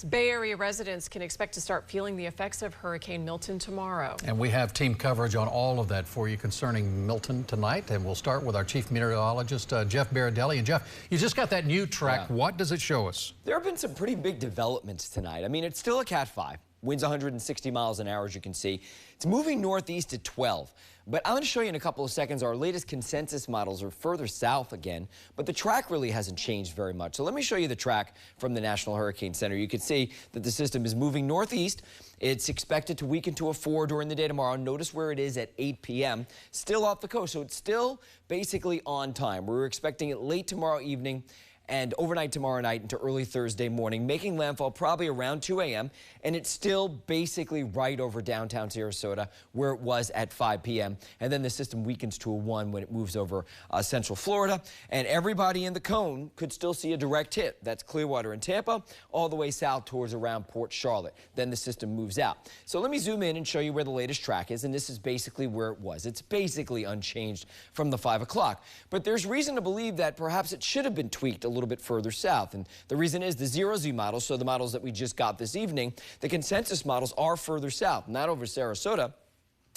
Bay Area residents can expect to start feeling the effects of Hurricane Milton tomorrow. And we have team coverage on all of that for you concerning Milton tonight. And we'll start with our chief meteorologist, Jeff Baradelli. And Jeff, you just got that new track. Yeah. What does it show us? There have been some pretty big developments tonight. I mean, it's still a Cat 5. Winds 160 miles an hour, as you can see. It's moving northeast at 12. But I'm going to show you in a couple of seconds. Our latest consensus models are further south again, but the track really hasn't changed very much. So let me show you the track from the National Hurricane Center. You can see that the system is moving northeast. It's expected to weaken to a 4 during the day tomorrow. Notice where it is at 8 p.m. Still off the coast, so it's still basically on time. We're expecting it late tomorrow evening and overnight tomorrow night into early Thursday morning, making landfall probably around 2 a.m. And it's still basically right over downtown Sarasota where it was at 5 p.m. And then the system weakens to a 1 when it moves over central Florida. And everybody in the cone could still see a direct hit. That's Clearwater and Tampa, all the way south towards around Port Charlotte. Then the system moves out. So let me zoom in and show you where the latest track is. And this is basically where it was. It's basically unchanged from the 5 o'clock. But there's reason to believe that perhaps it should have been tweaked a little bit further south. And the reason is the 0Z models, so the models that we just got this evening, the consensus models are further south, not over Sarasota,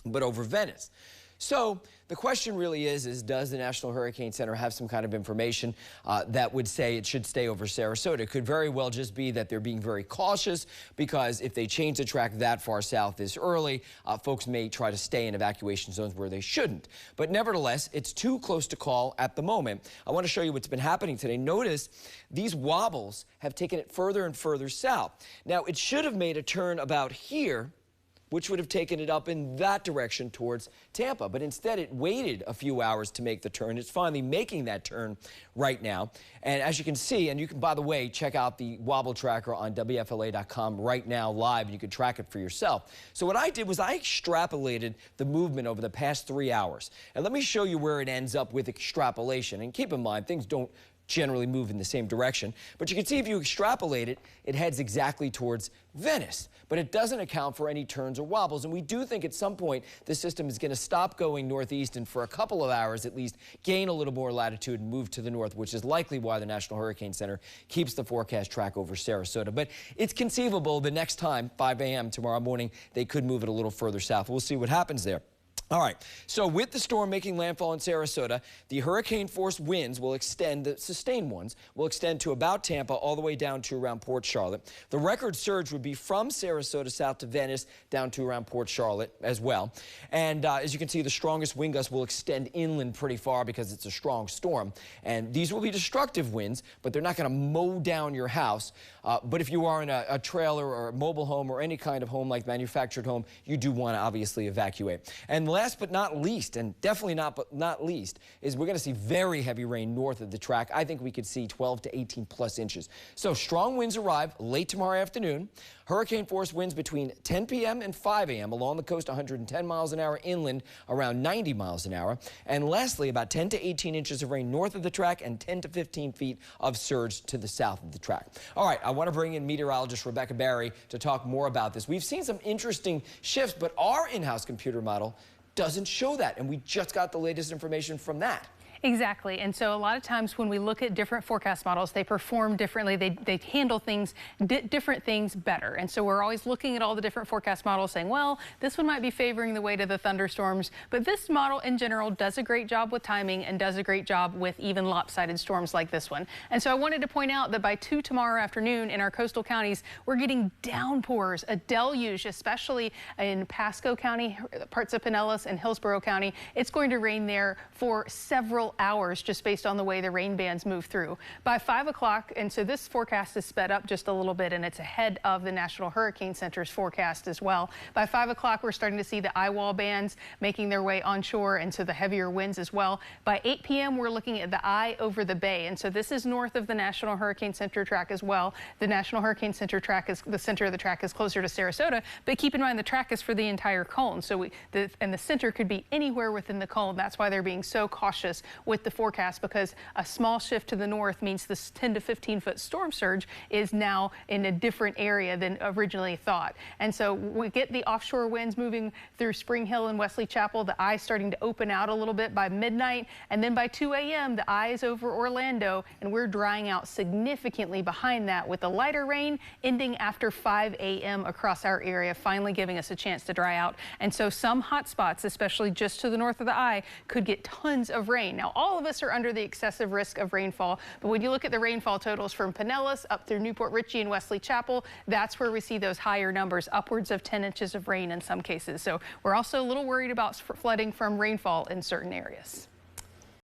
but over Venice. So the question really is does the National Hurricane Center have some kind of information that would say it should stay over Sarasota? It could very well just be that they're being very cautious because if they change the track that far south this early, folks may try to stay in evacuation zones where they shouldn't. But nevertheless, it's too close to call at the moment. I want to show you what's been happening today. Notice these wobbles have taken it further and further south. Now, it should have made a turn about here, which would have taken it up in that direction towards Tampa. But instead, it waited a few hours to make the turn. It's finally making that turn right now. And as you can see, and you can, by the way, check out the wobble tracker on WFLA.com right now live, and you can track it for yourself. So what I did was I extrapolated the movement over the past 3 hours. And let me show you where it ends up with extrapolation. And keep in mind, things don't generally move in the same direction. But you can see if you extrapolate it, it heads exactly towards Venice. But it doesn't account for any turns or wobbles. And we do think at some point the system is going to stop going northeast and for a couple of hours at least gain a little more latitude and move to the north, which is likely why the National Hurricane Center keeps the forecast track over Sarasota. But it's conceivable the next time, 5 a.m. tomorrow morning, they could move it a little further south. We'll see what happens there. All right, so with the storm making landfall in Sarasota, the hurricane-force winds will extend, the sustained ones, will extend to about Tampa all the way down to around Port Charlotte. The record surge would be from Sarasota south to Venice down to around Port Charlotte as well. And as you can see, the strongest wind gusts will extend inland pretty far because it's a strong storm. And these will be destructive winds, but they're not going to mow down your house. But if you are in a trailer or a mobile home or any kind of home like manufactured home, you do want to obviously evacuate. And last but not least, and definitely not least, is we're going to see very heavy rain north of the track. I think we could see 12 to 18 plus inches. So strong winds arrive late tomorrow afternoon. Hurricane force winds between 10 p.m. and 5 a.m. along the coast, 110 miles an hour, inland around 90 miles an hour. And lastly, about 10 to 18 inches of rain north of the track and 10 to 15 feet of surge to the south of the track. All right, I want to bring in meteorologist Rebecca Barry to talk more about this. We've seen some interesting shifts, but our in-house computer model doesn't show that, and we just got the latest information from that. Exactly. And so a lot of times when we look at different forecast models, they perform differently. They handle things, different things better. And so we're always looking at all the different forecast models saying, well, this one might be favoring the way to the thunderstorms. But this model in general does a great job with timing and does a great job with even lopsided storms like this one. And so I wanted to point out that by 2 tomorrow afternoon in our coastal counties, we're getting downpours, a deluge, especially in Pasco County, parts of Pinellas and Hillsborough County. It's going to rain there for several hours just based on the way the rain bands move through. By 5 o'clock, and so this forecast is sped up just a little bit, and it's ahead of the National Hurricane Center's forecast as well. By 5 o'clock, we're starting to see the eye wall bands making their way onshore, and so the heavier winds as well. By 8 p.m., we're looking at the eye over the bay, and so this is north of the National Hurricane Center track as well. The National Hurricane Center track is, the center of the track is closer to Sarasota, but keep in mind the track is for the entire cone, so the center could be anywhere within the cone. That's why they're being so cautious with the forecast because a small shift to the north means this 10 to 15 foot storm surge is now in a different area than originally thought. And so we get the offshore winds moving through Spring Hill and Wesley Chapel, the eye starting to open out a little bit by midnight, and then by 2 a.m. the eye is over Orlando, and we're drying out significantly behind that with the lighter rain ending after 5 a.m. across our area, finally giving us a chance to dry out. And so some hot spots, especially just to the north of the eye, could get tons of rain. Now, all of us are under the excessive risk of rainfall, but when you look at the rainfall totals from Pinellas up through Newport Richey and Wesley Chapel, that's where we see those higher numbers, upwards of 10 inches of rain in some cases. So we're also a little worried about flooding from rainfall in certain areas.